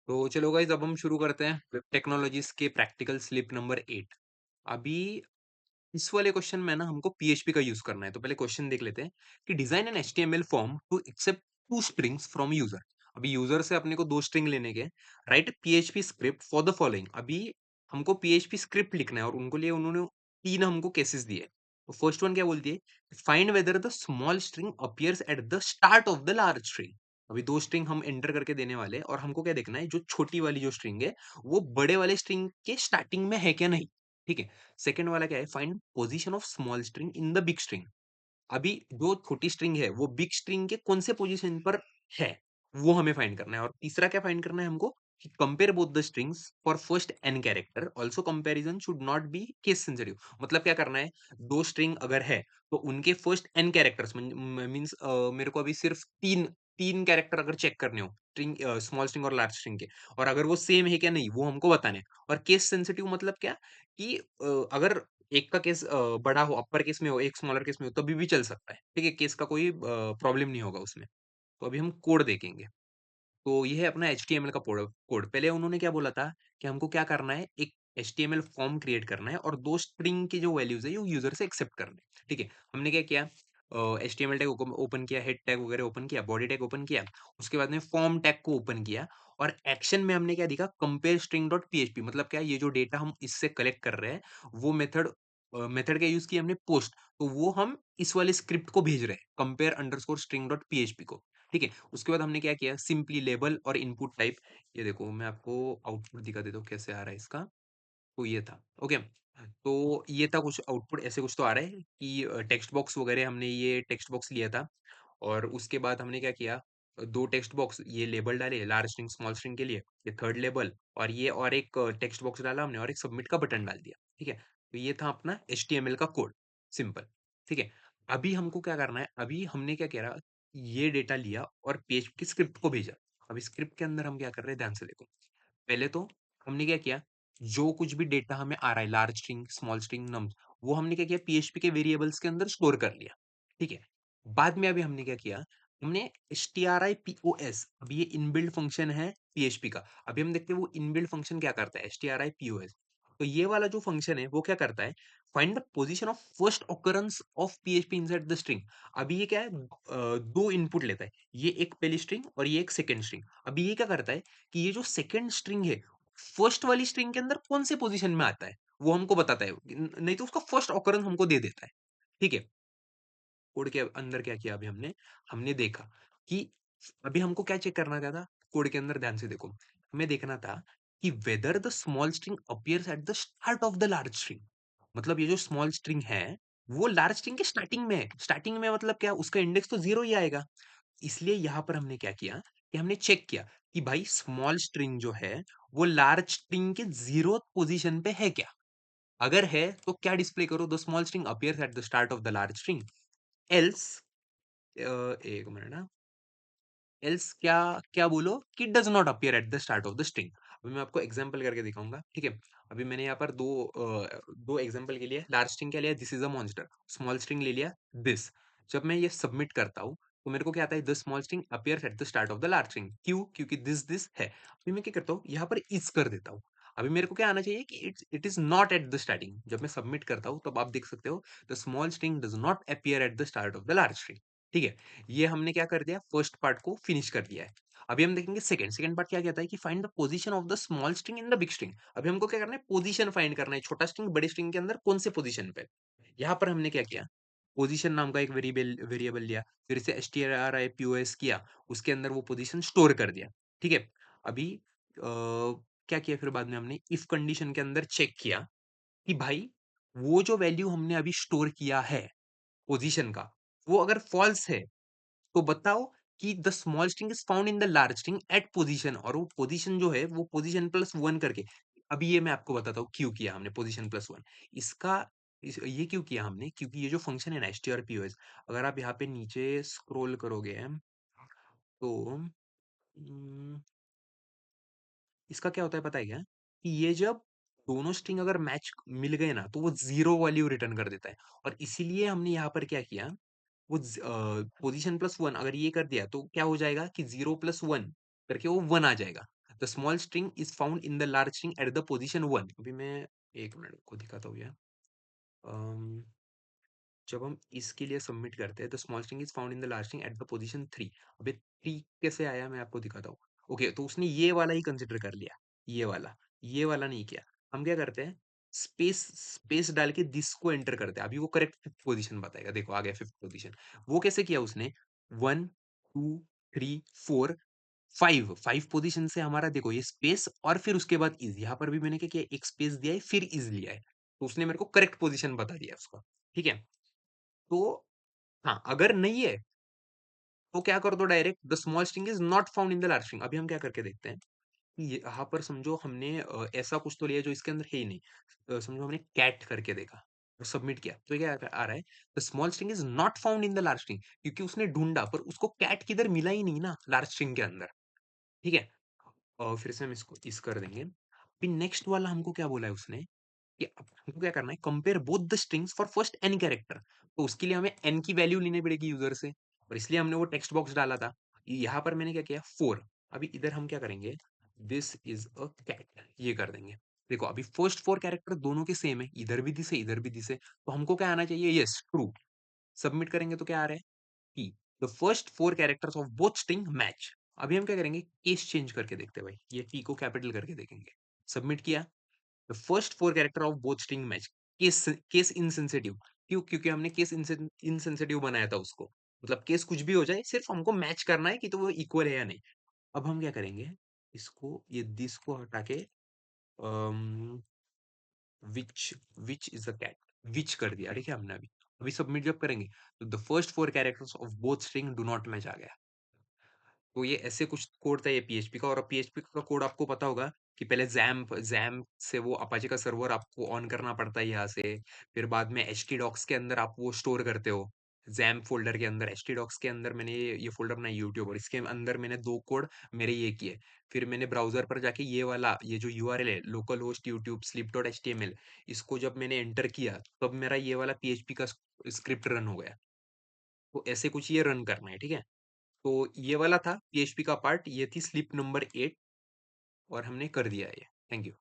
तो चलो गाइस अब हम शुरू करते हैं वेब टेक्नोलॉजीज के प्रैक्टिकल स्लिप नंबर 8। अभी इस वाले क्वेश्चन में ना हमको पीएचपी का यूज करना है। तो पहले क्वेश्चन देख लेते हैं कि design an HTML form to accept two strings from user. अभी यूजर से अपने को दो स्ट्रिंग लेने के, write PHP script for the following. अभी हमको पीएचपी स्क्रिप्ट लिखना है और उनको लिए उन्होंने तीन हमको केसेस दिए। तो फर्स्ट वन क्या बोलती है, find whether the small string appears at the start of the large string. अभी दो स्ट्रिंग हम एंटर करके देने वाले हैं और हमको क्या देखना है, जो छोटी वाली जो स्ट्रिंग है वो बड़े वाले स्ट्रिंग के स्टार्टिंग में है क्या नहीं। ठीक है। सेकंड वाला क्या है, find position of small string in the big string. अभी जो छोटी स्ट्रिंग है वो बिग स्ट्रिंग के कौन से पोजीशन पर है, वो हमें फाइंड करना है। और तीसरा क्या फाइंड करना है हमको, कि compare both the strings for first N character, also comparison should not be case sensitive. मतलब क्या करना है, दो स्ट्रिंग अगर है तो उनके फर्स्ट एन कैरेक्टर्स मींस मेरे को अभी सिर्फ तीन तीन कैरेक्टर अगर चेक करने हो, स्ट्रिंग स्मॉल स्ट्रिंग और लार्ज स्ट्रिंग के, और अगर वो सेम है क्या नहीं वो हमको बताना है। और केस सेंसिटिव मतलब क्या, कि अगर एक का केस बड़ा हो, अपर केस में हो, एक स्मॉलर केस में हो, तभी भी चल सकता है। ठीक है, केस का कोई प्रॉब्लम नहीं होगा उसमें। तो अभी हम कोड देखेंगे। तो ये है अपना एचटीएमएल का कोड। पहले उन्होंने क्या बोला था कि हमको क्या करना है, एक एचटीएमएल फॉर्म क्रिएट करना है और दो स्ट्रिंग की जो वैल्यूज है वो यूजर से एक्सेप्ट करना है। ठीक है, हमने क्या किया, एचटीएमएल टैग ओपन किया, हेड टैग वगैरह ओपन किया, बॉडी टैग ओपन किया, उसके बाद में फॉर्म टैग को ओपन किया। और एक्शन में हमने क्या दिखा, कंपेयर स्ट्रिंग डॉट पीएचपी। मतलब क्या, ये जो डेटा हम इससे कलेक्ट कर रहे हैं वो मेथड का यूज किया हमने पोस्ट। तो वो हम इस वाले स्क्रिप्ट को भेज रहे हैं, compare underscore string dot PHP को। ठीक है, उसके बाद हमने क्या किया, सिंपली लेबल और इनपुट टाइप। ये देखो मैं आपको आउटपुट दिखा देता हूँ कैसे आ रहा है इसका। तो ये था, ओके। तो ये था कुछ आउटपुट, ऐसे कुछ तो आ रहा है कि टेक्स्ट बॉक्स वगैरह, हमने ये टेक्स्ट बॉक्स लिया था। और उसके बाद हमने क्या किया, दो टेक्स्ट बॉक्स ये लेबल डाले, लार्ज स्ट्रिंग स्मॉल स्ट्रिंग के लिए, ये थर्ड लेबल, और ये और एक टेक्स्ट बॉक्स डाला हमने और एक सबमिट का बटन डाल दिया। ठीक है, तो ये था अपना एचटीएमएल का कोड, सिंपल। ठीक है, अभी हमको क्या करना है, अभी हमने क्या करा, ये डेटा लिया और पेज की स्क्रिप्ट को भेजा। अभी स्क्रिप्ट के अंदर हम क्या कर रहे हैं, ध्यान से देखो। पहले तो हमने क्या किया, जो कुछ भी डेटा हमें आ रहा है, large string small string nums, वो हमने क्या किया, पीएचपी के वेरिएबल्स के अंदर स्टोर कर लिया। ठीक है, बाद में अभी हमने क्या किया, हमने stripos, अभी ये इनबिल्ट फंक्शन है पीएचपी का। अभी हम देखते हैं वो इनबिल्ट फंक्शन क्या करता है, stripos। तो ये वाला जो फंक्शन है वो क्या करता है, find the position of first occurrence of PHP inside the string. अभी ये क्या है, दो इनपुट लेता है, ये एक पहली स्ट्रिंग और ये एक सेकंड स्ट्रिंग। अभी ये क्या करता है कि ये जो सेकंड स्ट्रिंग है, फर्स्ट वाली स्ट्रिंग के अंदर कौन से पोजीशन में आता है वो हमको बताता है। नहीं तो उसका फर्स्ट ऑकरेंस हमको दे देता है। ठीक है, कोड के अंदर क्या किया अभी हमने, हमने देखा कि अभी हमको क्या चेक करना क्या था, कोड के अंदर ध्यान से देखो, हमें देखना था कि whether the small string appears at the start of the large string. मतलब ये जो स्मॉल स्ट्रिंग है वो लार्ज स्ट्रिंग के स्टार्टिंग में है। स्टार्टिंग में मतलब क्या, उसका इंडेक्स तो जीरो ही आएगा। इसलिए यहां पर हमने क्या किया, कि हमने चेक किया कि भाई स्मॉल स्ट्रिंग जो है वो लार्ज स्ट्रिंग के जीरो पोजीशन पे है क्या। अगर है तो क्या डिस्प्ले करो, the small string appears at the start of the large string. Else, एक मिनट ना, एल्स क्या, क्या बोलो कि does not appear at the start of the string. अभी मैं आपको एग्जांपल करके दिखाऊंगा। ठीक है, अभी मैंने यहाँ पर दो एग्जांपल के लिए, लार्ज स्ट्रिंग क्या लिया, this is a monster, small string ले लिया दिस। जब मैं ये सबमिट करता हूँ तो मेरे को क्या आता है, the small string appears at the start of the large string. क्यों, क्योंकि दिस है। अभी मैं क्या करता हूँ, यहाँ पर इस कर देता हूँ। अभी मेरे को क्या आना चाहिए कि it is not at the starting. जब मैं सबमिट करता हूँ तब आप देख सकते हो, the small string does not appear at the start of the large string. ठीक है, ये हमने क्या कर दिया, फर्स्ट पार्ट को फिनिश कर दिया है। अभी हम देखेंगे सेकंड सेकंड पार्ट क्या कहता है, कि find the position of the small string in the big string. अभी हमको क्या करना है, पोजीशन फाइंड करना है, छोटा स्ट्रिंग बड़े स्ट्रिंग के अंदर कौन से पोजीशन पे। यहाँ पर हमने क्या किया, पोजीशन नाम का एक वेरिएबल लिया, फिर इसे stripos किया, उसके अंदर वो पोजीशन स्टोर कर दिया। ठीक है, अभी क्या किया, फिर बाद में हमने इफ कंडीशन के अंदर चेक किया कि भाई वो जो वैल्यू हमने अभी स्टोर किया है पोजीशन का, वो अगर फॉल्स है तो बताओ कि the small string is found in the large string at position. और वो पोजीशन जो है वो पोजीशन प्लस वन करके। अभी ये मैं आपको बताता हूँ क्यों किया हमने पोजीशन प्लस वन। इसका ये क्यों किया हमने, क्योंकि ये जो फंक्शन है ना strpos, अगर आप यहाँ पे नीचे स्क्रॉल करोगे तो इसका क्या होता है पता है क्या, कि ये जब दोनों स्ट्रिंग अगर मैच मिल गए ना तो वो जीरो वैल्यू रिटर्न कर देता है। और इसीलिए हमने यहाँ पर क्या किया, वो पोजीशन प्लस वन अगर ये कर दिया तो क्या हो जाएगा, कि जीरो प्लस वन करके वो वन आ जाएगा। The small string is found in the large string at the position 1। अभी मैं 1 मिनट को दिखाता हूँ ये। अम, जब हम इसके लिए सबमिट करते हैं, the small string is found in the large string at the position 3। अबे 3 कैसे आया, मैं आपको दिखाता हूँ। ओके, तो उसने ये वाला ही कंसीडर कर लिया, ये वाला नहीं किया। हम क्या करते हैं, स्पेस डाल के दिस को एंटर करते हैं। अभी वो करेक्ट फिफ्थ पोजीशन बताएगा। देखो आ गया फिफ्थ पोजीशन। वो कैसे किया उसने, 1 2 3 4 5 5 पोजीशन से हमारा देखो ये स्पेस और फिर उसके बाद इज। यहाँ पर भी मैंने क्या किया, एक स्पेस दिया है फिर इज लिया है, तो उसने मेरे को करेक्ट पोजीशन बता दिया उसका। ठीक है, तो हाँ, अगर नहीं है तो क्या कर दो, direct the small string is not found in the large string. अभी हम क्या करके देखते हैं कि यहाँ पर समझो हमने ऐसा कुछ तो लिया जो इसके अंदर है ही नहीं। समझो हमने कैट करके देखा और सबमिट किया, तो क्या आ रहा है, the small string is not found in the large string, क्योंकि उसने ढूंढा पर उसको कैट किधर मिला ही नहीं ना लार्ज स्ट्रिंग के अंदर। ठीक है, और फिर से हम इसको इस कर देंगे। फिर नेक्स्ट वाला हमको क्या बोला है उसने कि अब हमको क्या करना है, compare both the strings for first N character. तो उसके लिए हमें एन की वैल्यू लेनी पड़ेगी यूजर से, और इसलिए हमने वो टेक्स्ट बॉक्स डाला था। यहाँ पर मैंने क्या किया, 4। अभी इधर हम क्या करेंगे, दिस इज अ कैट, ये कर देंगे। देखो अभी फर्स्ट 4 कैरेक्टर दोनों के सेम है, इधर भी दिसे इधर भी दिसे, तो हमको क्या आना चाहिए, यस ट्रू। सबमिट करेंगे तो क्या आ रहा है कि the first 4 characters of both string match. अभी हम क्या करेंगे, केस चेंज करके देखते हैं भाई, ये टी को कैपिटल करके देखेंगे। सबमिट किया, the first 4 character of both string match. Case case insensitive, क्यों, क्योंकि हमने केस इनसेंसिटिव बनाया था उसको। मतलब केस कुछ भी हो जाए, सिर्फ हमको मैच करना है कि तो वो इक्वल है या नहीं। अब हम क्या करेंगे, इसको ये दिस को हटा के विच विच इज अ कैट, विच कर दिया। ठीक है, हमने अभी अभी सबमिट जब करेंगे तो the first 4 characters of both string do not match आ गया। तो ये ऐसे कुछ कोड था ये पीएचपी का। और पीएचपी का कोड आपको पता होगा कि पहले जैम्प जैम्प से वो अपाचे का सर्वर आपको ऑन करना पड़ता है यहाँ से। फिर बाद में htdocs के अंदर आप वो स्टोर करते हो, जैम्प फोल्डर के अंदर। htdocs के अंदर मैंने ये फोल्डर बनाया यूट्यूब, और इसके अंदर मैंने 2 कोड मेरे ये किए। फिर मैंने ब्राउजर पर जाके ये वाला ये जो यूआरएल है, local host YouTube slip dot H T M L, इसको जब मैंने एंटर किया तब मेरा ये वाला पीएचपी का स्क्रिप्ट रन हो गया। तो ऐसे कुछ ये रन करना है। ठीक है, तो ये वाला था पीएचपी का पार्ट, ये थी स्लिप नंबर 8, और हमने कर दिया है ये। Thank you.